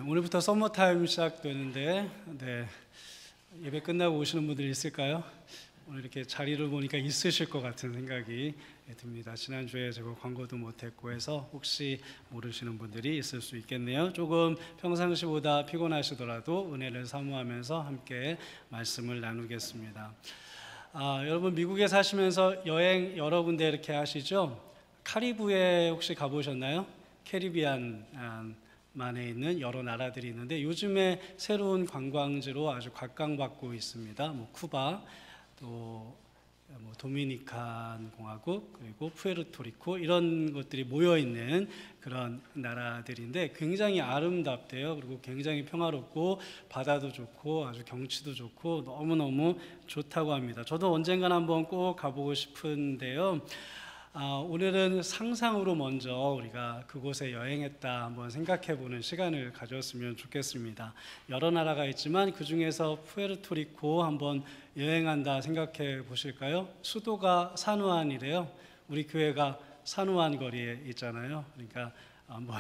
오늘부터 서머타임 시작되는데 예배 끝나고 오시는 분들이 있을까요? 오늘 이렇게 자리를 보니까 있으실 것 같은 생각이 듭니다. 지난주에 제가 광고도 못했고 해서 혹시 모르시는 분들이 있을 수 있겠네요. 조금 평상시보다 피곤하시더라도 은혜를 사모하면서 함께 말씀을 나누겠습니다. 여러분 미국에 사시면서 여행 여러 군데 이렇게 하시죠? 카리브해 혹시 가보셨나요? 캐리비안 만에 있는 여러 나라들이 있는데 요즘에 새로운 관광지로 아주 각광받고 있습니다. 쿠바, 또 도미니칸 공화국, 그리고 푸에르토리코 이런 것들이 모여 있는 그런 나라들인데 굉장히 아름답대요. 그리고 굉장히 평화롭고 바다도 좋고 아주 경치도 좋고 너무너무 좋다고 합니다. 저도 언젠간 한번 꼭 가보고 싶은데요. 오늘은 상상으로 먼저 우리가 그곳에 여행했다 한번 생각해보는 시간을 가졌으면 좋겠습니다. 여러 나라가 있지만 그 중에서 푸에르토리코 한번 여행한다 생각해 보실까요? 수도가 산후안이래요. 우리 교회가 산후안 거리에 있잖아요. 그러니까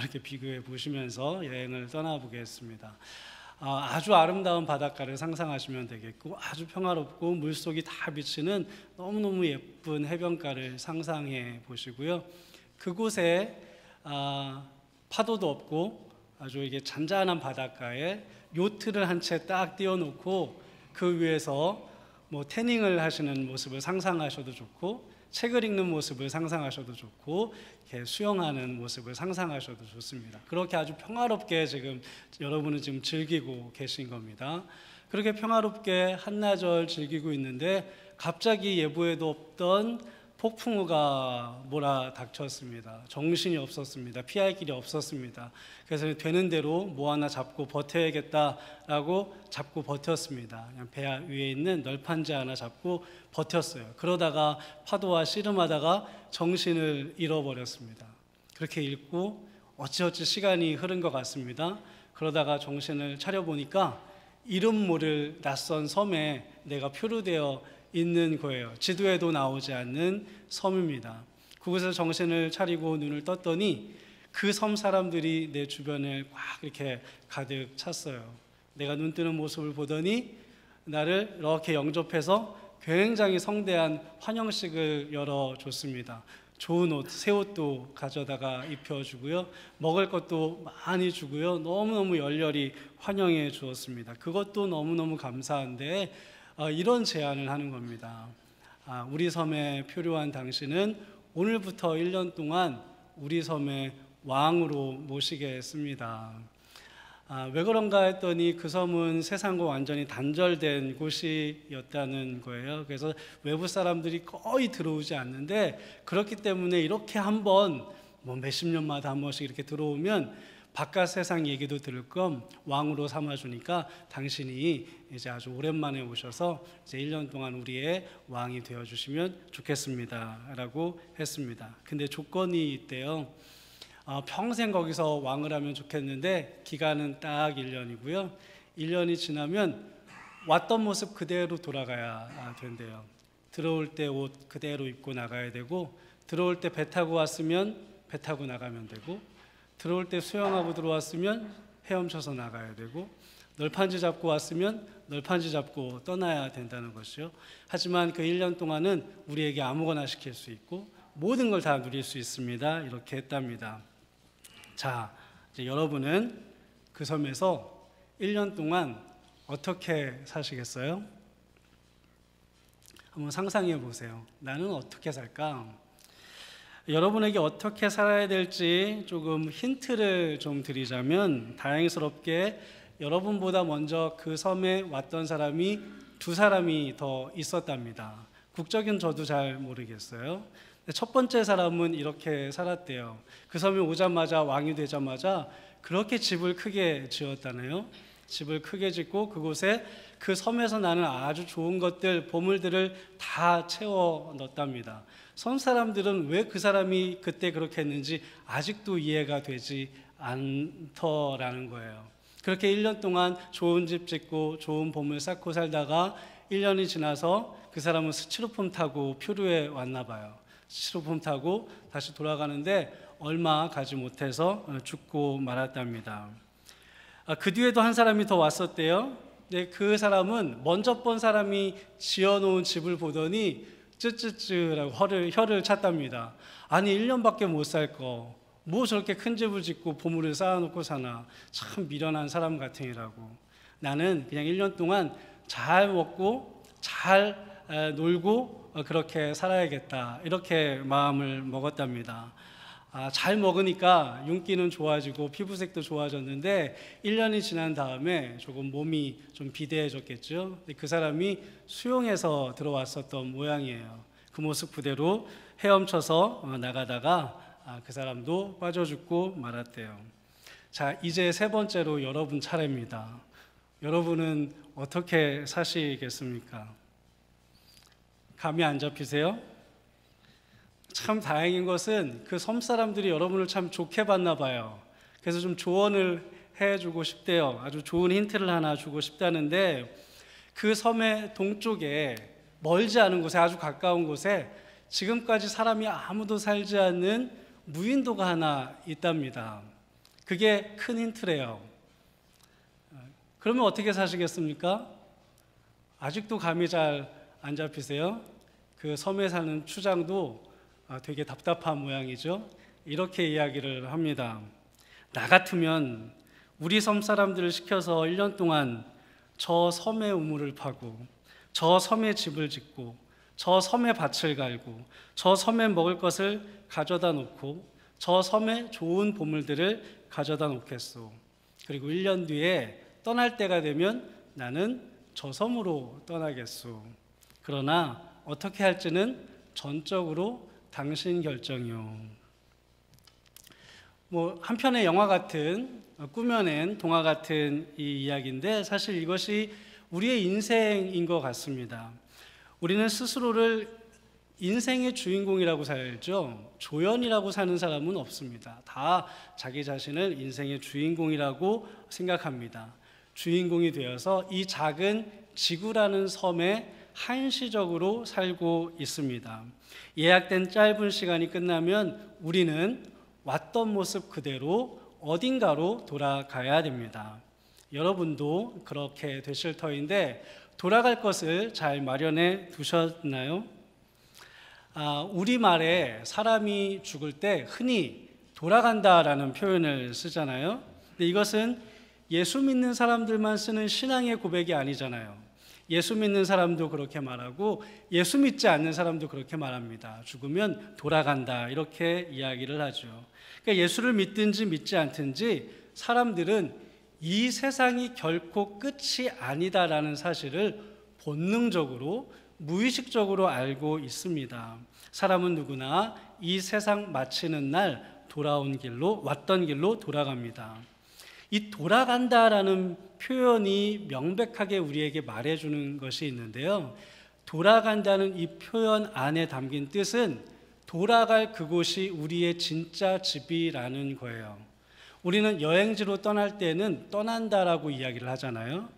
이렇게 비교해 보시면서 여행을 떠나보겠습니다. 아주 아름다운 바닷가를 상상하시면 되겠고 아주 평화롭고 물속이 다 비치는 너무너무 예쁜 해변가를 상상해 보시고요. 그곳에 파도도 없고 아주 이게 잔잔한 바닷가에 요트를 한 채 딱 띄워놓고 그 위에서 태닝을 하시는 모습을 상상하셔도 좋고 책을 읽는 모습을 상상하셔도 좋고 이렇게 수영하는 모습을 상상하셔도 좋습니다. 그렇게 아주 평화롭게 여러분은 지금 즐기고 계신 겁니다. 그렇게 평화롭게 한나절 즐기고 있는데 갑자기 예보에도 없던 폭풍우가 몰아닥쳤습니다. 정신이 없었습니다. 피할 길이 없었습니다. 그래서 되는 대로 뭐 하나 잡고 버텨야겠다라고 잡고 버텼습니다. 그냥 배 위에 있는 널판지 하나 잡고 버텼어요. 그러다가 파도와 씨름하다가 정신을 잃어버렸습니다. 그렇게 잃고 어찌어찌 시간이 흐른 것 같습니다. 그러다가 정신을 차려보니까 이름 모를 낯선 섬에 내가 표류되어 있는 거예요. 지도에도 나오지 않는 섬입니다. 그곳에서 정신을 차리고 눈을 떴더니 그 섬 사람들이 내 주변을 꽉 이렇게 가득 찼어요. 내가 눈 뜨는 모습을 보더니 나를 이렇게 영접해서 굉장히 성대한 환영식을 열어줬습니다. 좋은 옷, 새 옷도 가져다가 입혀주고요. 먹을 것도 많이 주고요. 너무너무 열렬히 환영해 주었습니다. 그것도 너무너무 감사한데 이런 제안을 하는 겁니다. 우리 섬에 표류한 당신은 오늘부터 1년 동안 우리 섬의 왕으로 모시겠습니다. 왜 그런가 했더니 그 섬은 세상과 완전히 단절된 곳이었다는 거예요. 그래서 외부 사람들이 거의 들어오지 않는데 그렇기 때문에 이렇게 한번 몇십 년마다 한 번씩 이렇게 들어오면 바깥 세상 얘기도 들을 겸 왕으로 삼아주니까 당신이 이제 아주 오랜만에 오셔서 이제 1년 동안 우리의 왕이 되어주시면 좋겠습니다 라고 했습니다. 근데 조건이 있대요. 평생 거기서 왕을 하면 좋겠는데 기간은 딱 1년이고요. 1년이 지나면 왔던 모습 그대로 돌아가야 된대요. 들어올 때 옷 그대로 입고 나가야 되고 들어올 때 배 타고 왔으면 배 타고 나가면 되고 들어올 때 수영하고 들어왔으면 헤엄쳐서 나가야 되고 널판지 잡고 왔으면 널판지 잡고 떠나야 된다는 것이요. 하지만 그 1년 동안은 우리에게 아무거나 시킬 수 있고 모든 걸 다 누릴 수 있습니다. 이렇게 했답니다. 자, 이제 여러분은 그 섬에서 1년 동안 어떻게 사시겠어요? 한번 상상해 보세요. 나는 어떻게 살까? 여러분에게 어떻게 살아야 될지 조금 힌트를 좀 드리자면 다행스럽게 여러분보다 먼저 그 섬에 왔던 사람이 2사람이 더 있었답니다. 국적은 저도 잘 모르겠어요. 첫 번째 사람은 이렇게 살았대요. 그 섬에 오자마자 왕이 되자마자 그렇게 집을 크게 지었다네요. 집을 크게 짓고 그곳에 그 섬에서 나는 아주 좋은 것들, 보물들을 다 채워 넣었답니다. 섬 사람들은 왜 그 사람이 그때 그렇게 했는지 아직도 이해가 되지 않더라는 거예요. 그렇게 1년 동안 좋은 집 짓고 좋은 보물 쌓고 살다가 1년이 지나서 그 사람은 스티로폼 타고 표류해 왔나 봐요. 스티로폼 타고 다시 돌아가는데 얼마 가지 못해서 죽고 말았답니다. 그 뒤에도 한 사람이 더 왔었대요. 근데 그 사람은 먼저 본 사람이 지어놓은 집을 보더니 쯔쯔쯔라고 혀를 찼답니다. 아니 1년밖에 못 살 거 뭐 저렇게 큰 집을 짓고 보물을 쌓아놓고 사나, 참 미련한 사람 같으니라고. 나는 그냥 1년 동안 잘 먹고 잘 놀고 그렇게 살아야겠다, 이렇게 마음을 먹었답니다. 잘 먹으니까 윤기는 좋아지고 피부색도 좋아졌는데 1년이 지난 다음에 조금 몸이 좀 비대해졌겠죠. 그 사람이 수용해서 들어왔었던 모양이에요. 그 모습 그대로 헤엄쳐서 나가다가 그 사람도 빠져 죽고 말았대요. 자, 이제 세 번째로 여러분 차례입니다. 여러분은 어떻게 사시겠습니까? 감이 안 잡히세요? 참 다행인 것은 그 섬 사람들이 여러분을 참 좋게 봤나 봐요. 그래서 좀 조언을 해주고 싶대요. 아주 좋은 힌트를 하나 주고 싶다는데, 그 섬의 동쪽에 멀지 않은 곳에, 아주 가까운 곳에 지금까지 사람이 아무도 살지 않는 무인도가 하나 있답니다. 그게 큰 힌트래요. 그러면 어떻게 사시겠습니까? 아직도 감이 잘 안 잡히세요? 그 섬에 사는 추장도 되게 답답한 모양이죠. 이렇게 이야기를 합니다. 나 같으면 우리 섬 사람들을 시켜서 1년 동안 저 섬의 우물을 파고, 저 섬에 집을 짓고, 저 섬에 밭을 갈고, 저 섬에 먹을 것을 가져다 놓고, 저 섬에 좋은 보물들을 가져다 놓겠소. 그리고 1년 뒤에 떠날 때가 되면 나는 저 섬으로 떠나겠소. 그러나 어떻게 할지는 전적으로 당신 결정이요. 한편의 영화 같은, 꾸며낸 동화 같은 이 이야기인데, 사실 이것이 우리의 인생인 것 같습니다. 우리는 스스로를 인생의 주인공이라고 살죠. 조연이라고 사는 사람은 없습니다. 다 자기 자신을 인생의 주인공이라고 생각합니다. 주인공이 되어서 이 작은 지구라는 섬에 한시적으로 살고 있습니다. 예약된 짧은 시간이 끝나면 우리는 왔던 모습 그대로 어딘가로 돌아가야 됩니다. 여러분도 그렇게 되실 터인데, 돌아갈 것을 잘 마련해 두셨나요? 우리말에 사람이 죽을 때 흔히 돌아간다라는 표현을 쓰잖아요. 근데 이것은 예수 믿는 사람들만 쓰는 신앙의 고백이 아니잖아요. 예수 믿는 사람도 그렇게 말하고 예수 믿지 않는 사람도 그렇게 말합니다. 죽으면 돌아간다, 이렇게 이야기를 하죠. 그러니까 예수를 믿든지 믿지 않든지 사람들은 이 세상이 결코 끝이 아니다라는 사실을 본능적으로, 무의식적으로 알고 있습니다. 사람은 누구나 이 세상 마치는 날 왔던 길로 돌아갑니다. 이 돌아간다라는 표현이 명백하게 우리에게 말해주는 것이 있는데요. 돌아간다는 이 표현 안에 담긴 뜻은 돌아갈 그곳이 우리의 진짜 집이라는 거예요. 우리는 여행지로 떠날 때는 떠난다라고 이야기를 하잖아요.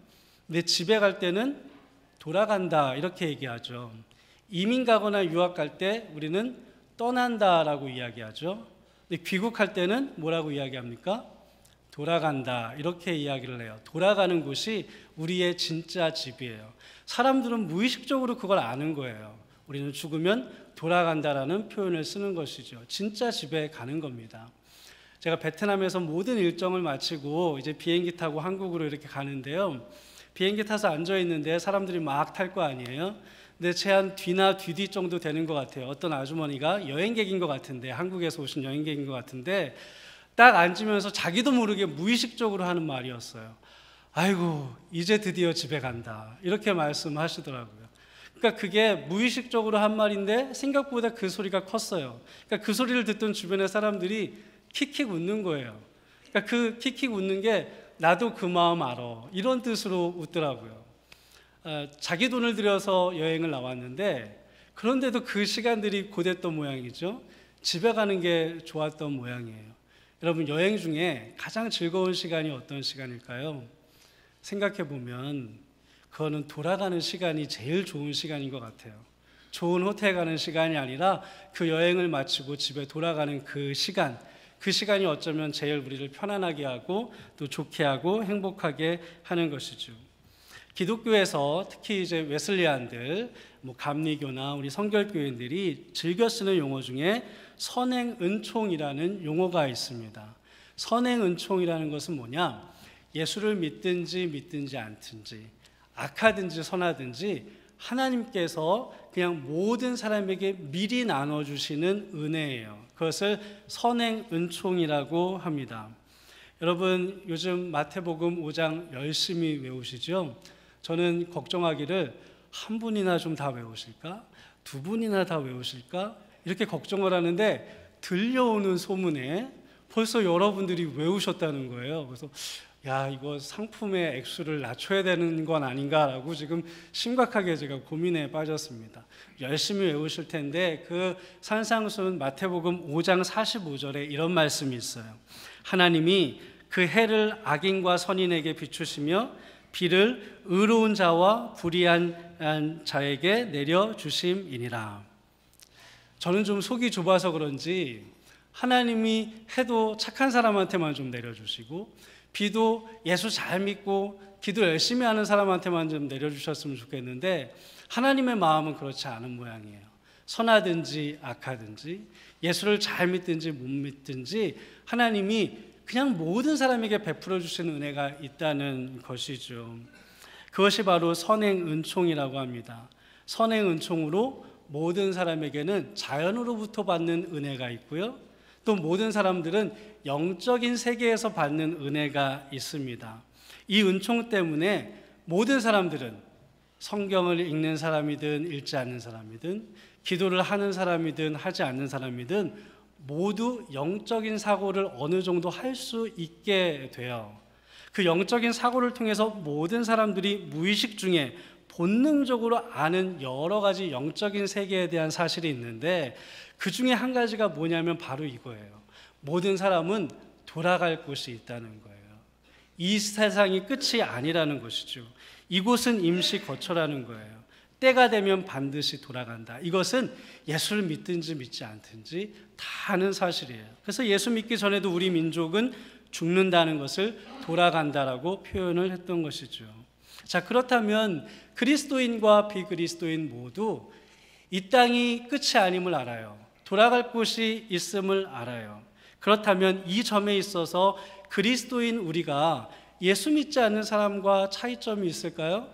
근데 집에 갈 때는 돌아간다, 이렇게 얘기하죠. 이민 가거나 유학 갈 때 우리는 떠난다라고 이야기하죠. 근데 귀국할 때는 뭐라고 이야기합니까? 돌아간다, 이렇게 이야기를 해요. 돌아가는 곳이 우리의 진짜 집이에요. 사람들은 무의식적으로 그걸 아는 거예요. 우리는 죽으면 돌아간다라는 표현을 쓰는 것이죠. 진짜 집에 가는 겁니다. 제가 베트남에서 모든 일정을 마치고 이제 비행기 타고 한국으로 이렇게 가는데요. 비행기 타서 앉아 있는데 사람들이 막 탈 거 아니에요. 근데 제 한 뒤나 뒤뒤 정도 되는 것 같아요. 어떤 아주머니가 여행객인 것 같은데, 한국에서 오신 여행객인 것 같은데, 딱 앉으면서 자기도 모르게 무의식적으로 하는 말이었어요. 아이고, 이제 드디어 집에 간다, 이렇게 말씀하시더라고요. 그러니까 그게 무의식적으로 한 말인데 생각보다 그 소리가 컸어요. 그러니까 그 소리를 듣던 주변의 사람들이 킥킥 웃는 거예요. 그러니까 그 킥킥 웃는 게 나도 그 마음 알아, 이런 뜻으로 웃더라고요. 자기 돈을 들여서 여행을 나왔는데 그런데도 그 시간들이 고됐던 모양이죠. 집에 가는 게 좋았던 모양이에요. 여러분, 여행 중에 가장 즐거운 시간이 어떤 시간일까요? 생각해 보면 그거는 돌아가는 시간이 제일 좋은 시간인 것 같아요. 좋은 호텔 가는 시간이 아니라 그 여행을 마치고 집에 돌아가는 그 시간, 그 시간이 어쩌면 제일 우리를 편안하게 하고 또 좋게 하고 행복하게 하는 것이죠. 기독교에서 특히 이제 웨슬리안들, 감리교나 우리 성결교인들이 즐겨 쓰는 용어 중에 선행은총이라는 용어가 있습니다. 선행은총이라는 것은 뭐냐? 예수를 믿든지 않든지, 악하든지 선하든지 하나님께서 그냥 모든 사람에게 미리 나눠주시는 은혜예요. 그것을 선행은총이라고 합니다. 여러분, 요즘 마태복음 5장 열심히 외우시죠? 저는 걱정하기를 한 분이나 좀 다 외우실까? 두 분이나 다 외우실까? 이렇게 걱정을 하는데 들려오는 소문에 벌써 여러분들이 외우셨다는 거예요. 그래서 이거 상품의 액수를 낮춰야 되는 건 아닌가라고 지금 심각하게 제가 고민에 빠졌습니다. 열심히 외우실 텐데 그 산상수훈 마태복음 5장 45절에 이런 말씀이 있어요. 하나님이 그 해를 악인과 선인에게 비추시며 비를 의로운 자와 불의한 자에게 내려주심이니라. 저는 좀 속이 좁아서 그런지 하나님이 해도 착한 사람한테만 좀 내려주시고 비도 예수 잘 믿고 기도 열심히 하는 사람한테만 좀 내려주셨으면 좋겠는데 하나님의 마음은 그렇지 않은 모양이에요. 선하든지 악하든지 예수를 잘 믿든지 못 믿든지 하나님이 그냥 모든 사람에게 베풀어 주시는 은혜가 있다는 것이죠. 그것이 바로 선행은총이라고 합니다. 선행은총으로 모든 사람에게는 자연으로부터 받는 은혜가 있고요, 또 모든 사람들은 영적인 세계에서 받는 은혜가 있습니다. 이 은총 때문에 모든 사람들은 성경을 읽는 사람이든 읽지 않는 사람이든 기도를 하는 사람이든 하지 않는 사람이든 모두 영적인 사고를 어느 정도 할 수 있게 돼요. 그 영적인 사고를 통해서 모든 사람들이 무의식 중에 본능적으로 아는 여러 가지 영적인 세계에 대한 사실이 있는데 그 중에 한 가지가 뭐냐면 바로 이거예요. 모든 사람은 돌아갈 곳이 있다는 거예요. 이 세상이 끝이 아니라는 것이죠. 이곳은 임시 거처라는 거예요. 때가 되면 반드시 돌아간다. 이것은 예수를 믿든지 믿지 않든지 다 아는 사실이에요. 그래서 예수 믿기 전에도 우리 민족은 죽는다는 것을 돌아간다라고 표현을 했던 것이죠. 자, 그렇다면 그리스도인과 비그리스도인 모두 이 땅이 끝이 아님을 알아요. 돌아갈 곳이 있음을 알아요. 그렇다면 이 점에 있어서 그리스도인 우리가 예수 믿지 않는 사람과 차이점이 있을까요?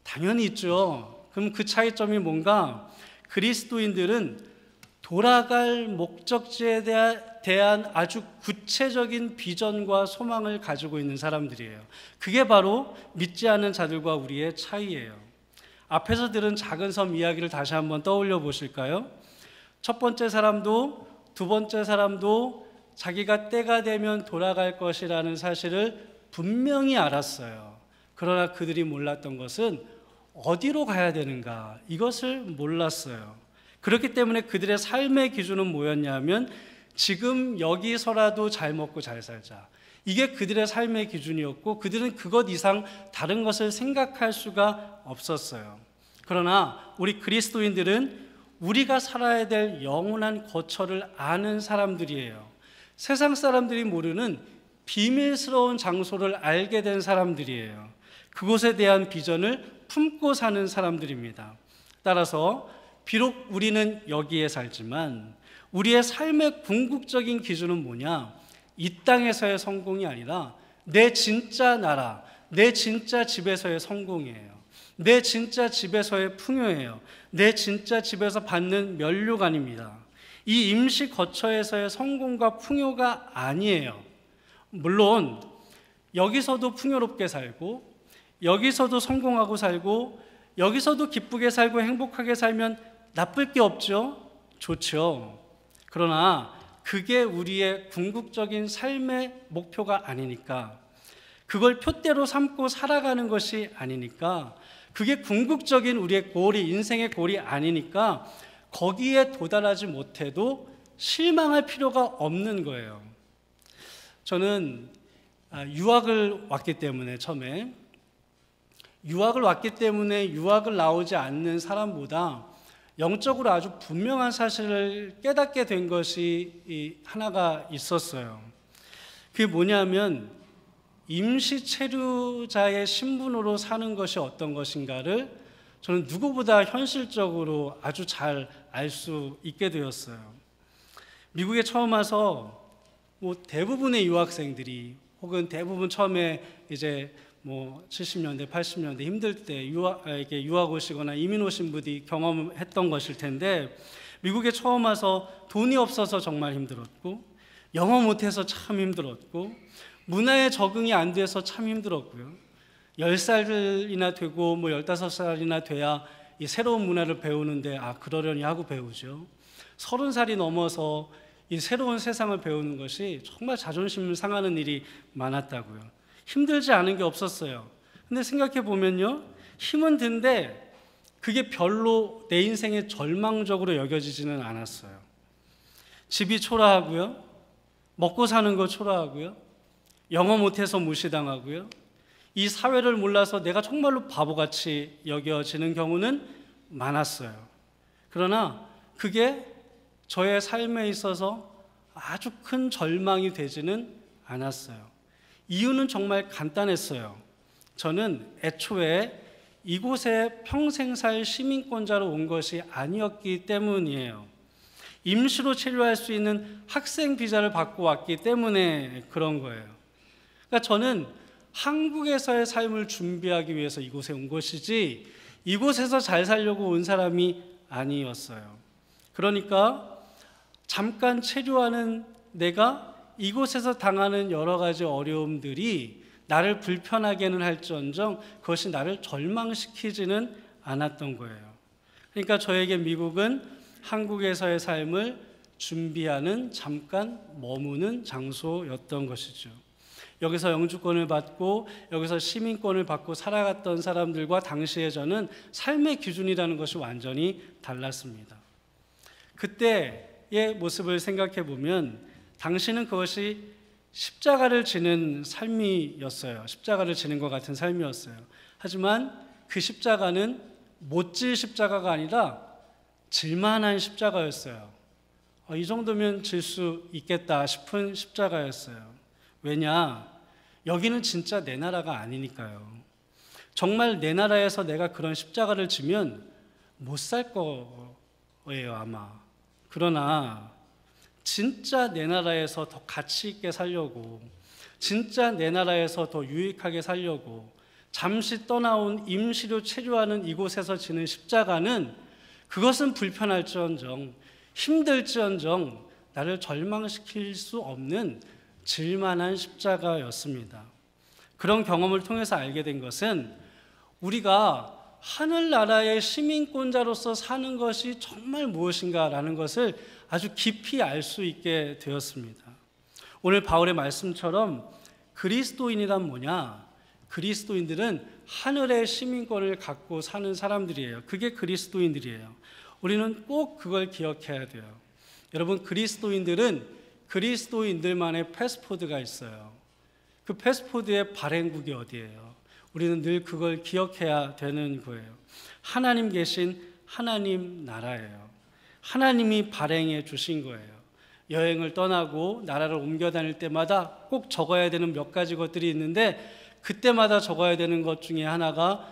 당연히 있죠. 그럼 그 차이점이 뭔가? 그리스도인들은 돌아갈 목적지에 대한 아주 구체적인 비전과 소망을 가지고 있는 사람들이에요. 그게 바로 믿지 않는 자들과 우리의 차이예요. 앞에서 들은 작은 섬 이야기를 다시 한번 떠올려 보실까요? 첫 번째 사람도 두 번째 사람도 자기가 때가 되면 돌아갈 것이라는 사실을 분명히 알았어요. 그러나 그들이 몰랐던 것은 어디로 가야 되는가, 이것을 몰랐어요. 그렇기 때문에 그들의 삶의 기준은 뭐였냐면 지금 여기서라도 잘 먹고 잘 살자, 이게 그들의 삶의 기준이었고 그들은 그것 이상 다른 것을 생각할 수가 없었어요. 그러나 우리 그리스도인들은 우리가 살아야 될 영원한 거처를 아는 사람들이에요. 세상 사람들이 모르는 비밀스러운 장소를 알게 된 사람들이에요. 그곳에 대한 비전을 품고 사는 사람들입니다. 따라서 비록 우리는 여기에 살지만 우리의 삶의 궁극적인 기준은 뭐냐? 이 땅에서의 성공이 아니라 내 진짜 나라, 내 진짜 집에서의 성공이에요. 내 진짜 집에서의 풍요예요. 내 진짜 집에서 받는 면류관입니다. 이 임시 거처에서의 성공과 풍요가 아니에요. 물론 여기서도 풍요롭게 살고 여기서도 성공하고 살고 여기서도 기쁘게 살고 행복하게 살면 나쁠 게 없죠. 좋죠. 그러나 그게 우리의 궁극적인 삶의 목표가 아니니까, 그걸 표대로 삼고 살아가는 것이 아니니까, 그게 궁극적인 우리의 골이, 인생의 골이 아니니까 거기에 도달하지 못해도 실망할 필요가 없는 거예요. 저는 유학을 왔기 때문에 처음에 유학을 왔기 때문에 유학을 나오지 않는 사람보다 영적으로 아주 분명한 사실을 깨닫게 된 것이 하나가 있었어요. 그게 뭐냐면 임시 체류자의 신분으로 사는 것이 어떤 것인가를 저는 누구보다 현실적으로 아주 잘 알 수 있게 되었어요. 미국에 처음 와서 대부분의 유학생들이 혹은 대부분 처음에 이제 70년대, 80년대 힘들 때 유학 오시거나 이민 오신 분이 경험했던 것일 텐데, 미국에 처음 와서 돈이 없어서 정말 힘들었고, 영어 못해서 참 힘들었고, 문화에 적응이 안 돼서 참 힘들었고요. 10살이나 되고 15살이나 돼야 이 새로운 문화를 배우는데 그러려니 하고 배우죠. 30살이 넘어서 이 새로운 세상을 배우는 것이 정말 자존심을 상하는 일이 많았다고요. 힘들지 않은 게 없었어요. 근데 생각해 보면요, 힘은 든데 그게 별로 내 인생에 절망적으로 여겨지지는 않았어요. 집이 초라하고요, 먹고 사는 거 초라하고요, 영어 못해서 무시당하고요, 이 사회를 몰라서 내가 정말로 바보같이 여겨지는 경우는 많았어요. 그러나 그게 저의 삶에 있어서 아주 큰 절망이 되지는 않았어요. 이유는 정말 간단했어요. 저는 애초에 이곳에 평생 살 시민권자로 온 것이 아니었기 때문이에요. 임시로 체류할 수 있는 학생 비자를 받고 왔기 때문에 그런 거예요. 그러니까 저는 한국에서의 삶을 준비하기 위해서 이곳에 온 것이지 이곳에서 잘 살려고 온 사람이 아니었어요. 그러니까 잠깐 체류하는 내가 이곳에서 당하는 여러 가지 어려움들이 나를 불편하게는 할지언정 그것이 나를 절망시키지는 않았던 거예요. 그러니까 저에게 미국은 한국에서의 삶을 준비하는 잠깐 머무는 장소였던 것이죠. 여기서 영주권을 받고 여기서 시민권을 받고 살아갔던 사람들과 당시에 저는 삶의 기준이라는 것이 완전히 달랐습니다. 그때의 모습을 생각해 보면 당시는 그것이 십자가를 지는 삶이었어요. 십자가를 지는 것 같은 삶이었어요. 하지만 그 십자가는 못 질 십자가가 아니라 질만한 십자가였어요. 이 정도면 질 수 있겠다 싶은 십자가였어요. 왜냐? 여기는 진짜 내 나라가 아니니까요. 정말 내 나라에서 내가 그런 십자가를 지면 못 살 거예요, 아마. 그러나 진짜 내 나라에서 더 가치 있게 살려고, 진짜 내 나라에서 더 유익하게 살려고 잠시 떠나온 임시로 체류하는 이곳에서 지는 십자가는 그것은 불편할지언정 힘들지언정 나를 절망시킬 수 없는 질만한 십자가였습니다. 그런 경험을 통해서 알게 된 것은 우리가 하늘나라의 시민권자로서 사는 것이 정말 무엇인가라는 것을 아주 깊이 알 수 있게 되었습니다. 오늘 바울의 말씀처럼 그리스도인이란 뭐냐? 그리스도인들은 하늘의 시민권을 갖고 사는 사람들이에요. 그게 그리스도인들이에요. 우리는 꼭 그걸 기억해야 돼요. 여러분, 그리스도인들은 그리스도인들만의 패스포드가 있어요. 그 패스포드의 발행국이 어디예요? 우리는 늘 그걸 기억해야 되는 거예요. 하나님 계신 하나님 나라예요. 하나님이 발행해 주신 거예요. 여행을 떠나고 나라를 옮겨 다닐 때마다 꼭 적어야 되는 몇 가지 것들이 있는데 그때마다 적어야 되는 것 중에 하나가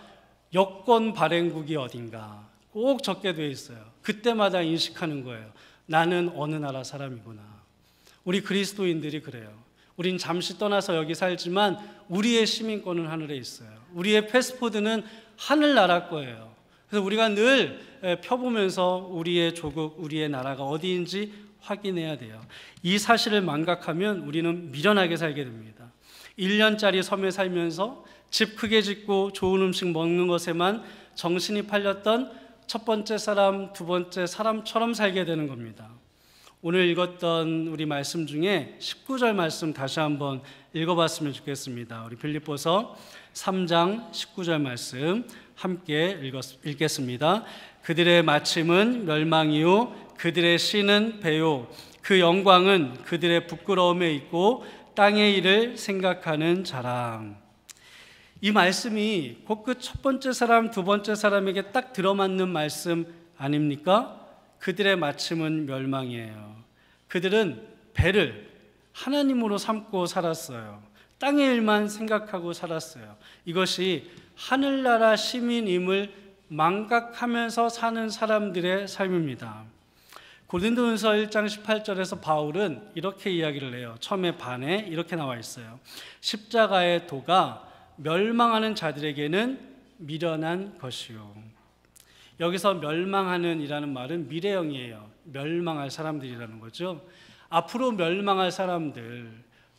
여권 발행국이 어딘가 꼭 적게 되어 있어요. 그때마다 인식하는 거예요. 나는 어느 나라 사람이구나. 우리 그리스도인들이 그래요. 우린 잠시 떠나서 여기 살지만 우리의 시민권은 하늘에 있어요. 우리의 패스포드는 하늘나라 거예요. 그래서 우리가 늘 펴보면서 우리의 조국, 우리의 나라가 어디인지 확인해야 돼요. 이 사실을 망각하면 우리는 미련하게 살게 됩니다. 1년짜리 섬에 살면서 집 크게 짓고 좋은 음식 먹는 것에만 정신이 팔렸던 첫 번째 사람, 두 번째 사람처럼 살게 되는 겁니다. 오늘 읽었던 우리 말씀 중에 19절 말씀 다시 한번 읽어봤으면 좋겠습니다. 우리 빌립보서 3장 19절 말씀 함께 읽겠습니다. 그들의 마침은 멸망이요 그들의 씨는 배요 그 영광은 그들의 부끄러움에 있고 땅의 일을 생각하는 자랑. 이 말씀이 곧 그 첫 번째 사람, 두 번째 사람에게 딱 들어맞는 말씀 아닙니까? 그들의 마침은 멸망이에요. 그들은 배를 하나님으로 삼고 살았어요. 땅의 일만 생각하고 살았어요. 이것이 하늘나라 시민임을 망각하면서 사는 사람들의 삶입니다. 고린도전서 1장 18절에서 바울은 이렇게 이야기를 해요. 처음에 반에 이렇게 나와 있어요. 십자가의 도가 멸망하는 자들에게는 미련한 것이요. 여기서 멸망하는 이라는 말은 미래형이에요. 멸망할 사람들이라는 거죠. 앞으로 멸망할 사람들,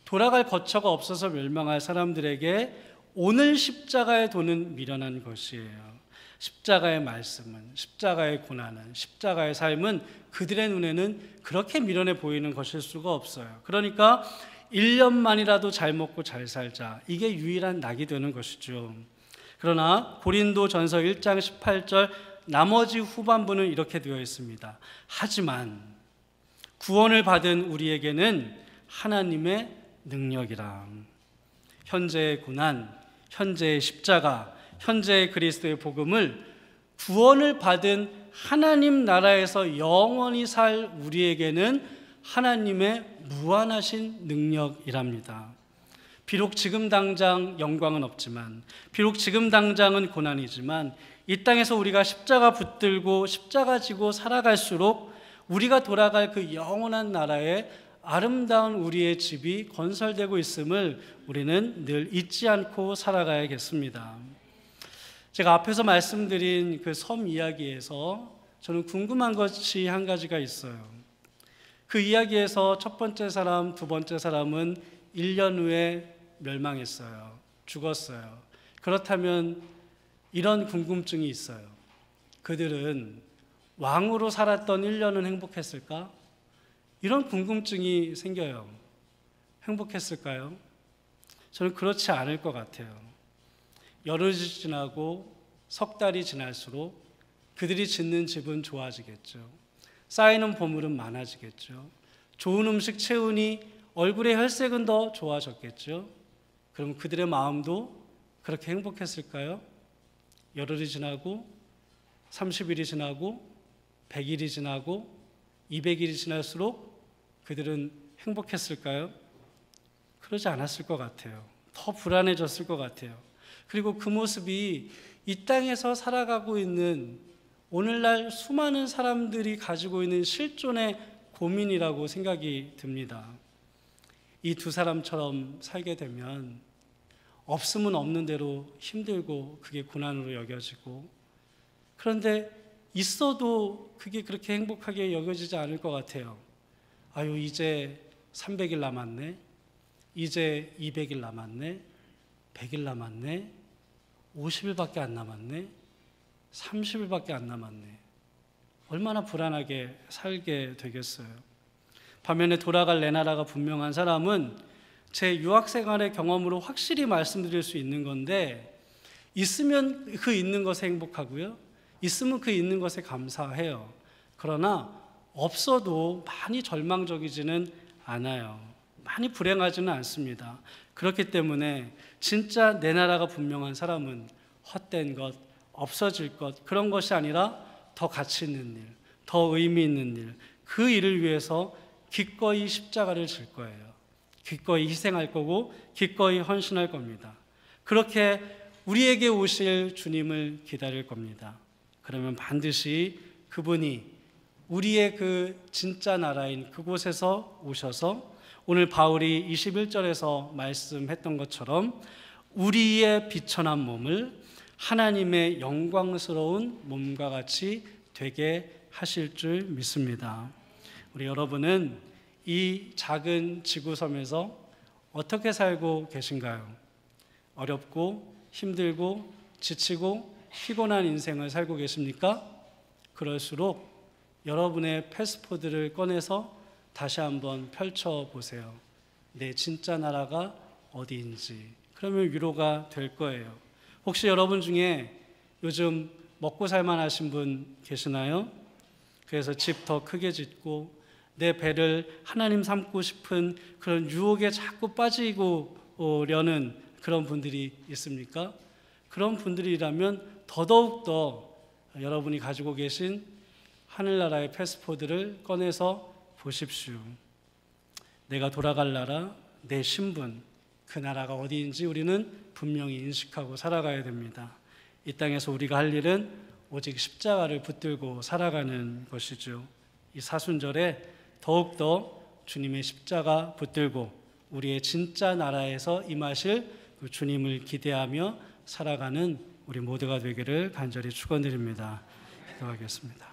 돌아갈 거처가 없어서 멸망할 사람들에게 오늘 십자가의 도는 미련한 것이에요. 십자가의 말씀은, 십자가의 고난은, 십자가의 삶은 그들의 눈에는 그렇게 미련해 보이는 것일 수가 없어요. 그러니까 1년만이라도 잘 먹고 잘 살자, 이게 유일한 낙이 되는 것이죠. 그러나 고린도전서 1장 18절 나머지 후반부는 이렇게 되어 있습니다. 하지만 구원을 받은 우리에게는 하나님의 능력이라. 현재의 고난, 현재의 십자가, 현재의 그리스도의 복음을 구원을 받은 하나님 나라에서 영원히 살 우리에게는 하나님의 무한하신 능력이랍니다. 비록 지금 당장 영광은 없지만, 비록 지금 당장은 고난이지만, 이 땅에서 우리가 십자가 붙들고 십자가 지고 살아갈수록 우리가 돌아갈 그 영원한 나라에 아름다운 우리의 집이 건설되고 있음을 우리는 늘 잊지 않고 살아가야겠습니다. 제가 앞에서 말씀드린 그 섬 이야기에서 저는 궁금한 것이 한 가지가 있어요. 그 이야기에서 첫 번째 사람, 두 번째 사람은 1년 후에 멸망했어요. 죽었어요. 그렇다면 이런 궁금증이 있어요. 그들은 왕으로 살았던 1년은 행복했을까? 이런 궁금증이 생겨요. 행복했을까요? 저는 그렇지 않을 것 같아요. 열흘이 지나고 석 달이 지날수록 그들이 짓는 집은 좋아지겠죠. 쌓이는 보물은 많아지겠죠. 좋은 음식 채우니 얼굴의 혈색은 더 좋아졌겠죠. 그럼 그들의 마음도 그렇게 행복했을까요? 열흘이 지나고 30일이 지나고 100일이 지나고 200일이 지날수록 그들은 행복했을까요? 그러지 않았을 것 같아요. 더 불안해졌을 것 같아요. 그리고 그 모습이 이 땅에서 살아가고 있는 오늘날 수많은 사람들이 가지고 있는 실존의 고민이라고 생각이 듭니다. 이 두 사람처럼 살게 되면 없으면 없는 대로 힘들고 그게 고난으로 여겨지고, 그런데 있어도 그게 그렇게 행복하게 여겨지지 않을 것 같아요. 아유, 이제 300일 남았네, 이제 200일 남았네, 100일 남았네, 50일밖에 안 남았네, 30일밖에 안 남았네. 얼마나 불안하게 살게 되겠어요. 반면에 돌아갈 내 나라가 분명한 사람은 제 유학생활의 경험으로 확실히 말씀드릴 수 있는 건데, 있으면 그 있는 것에 행복하고요, 있으면 그 있는 것에 감사해요. 그러나 없어도 많이 절망적이지는 않아요. 많이 불행하지는 않습니다. 그렇기 때문에 진짜 내 나라가 분명한 사람은 헛된 것, 없어질 것, 그런 것이 아니라 더 가치 있는 일, 더 의미 있는 일, 그 일을 위해서 기꺼이 십자가를 질 거예요. 기꺼이 희생할 거고 기꺼이 헌신할 겁니다. 그렇게 우리에게 오실 주님을 기다릴 겁니다. 그러면 반드시 그분이 우리의 그 진짜 나라인 그곳에서 오셔서 오늘 바울이 21절에서 말씀했던 것처럼 우리의 비천한 몸을 하나님의 영광스러운 몸과 같이 되게 하실 줄 믿습니다. 우리 여러분은 이 작은 지구섬에서 어떻게 살고 계신가요? 어렵고 힘들고 지치고 피곤한 인생을 살고 계십니까? 그럴수록 여러분의 패스포드를 꺼내서 다시 한번 펼쳐보세요. 내 진짜 나라가 어디인지. 그러면 위로가 될 거예요. 혹시 여러분 중에 요즘 먹고 살만하신 분 계시나요? 그래서 집 더 크게 짓고 내 배를 하나님 삼고 싶은 그런 유혹에 자꾸 빠지고려는 그런 분들이 있습니까? 그런 분들이라면 더더욱 더 여러분이 가지고 계신 하늘나라의 패스포드를 꺼내서 보십시오. 내가 돌아갈 나라, 내 신분, 그 나라가 어디인지 우리는 분명히 인식하고 살아가야 됩니다. 이 땅에서 우리가 할 일은 오직 십자가를 붙들고 살아가는 것이죠. 이 사순절에 더욱더 주님의 십자가 붙들고 우리의 진짜 나라에서 임하실 그 주님을 기대하며 살아가는 우리 모두가 되기를 간절히 축원드립니다. 기도하겠습니다.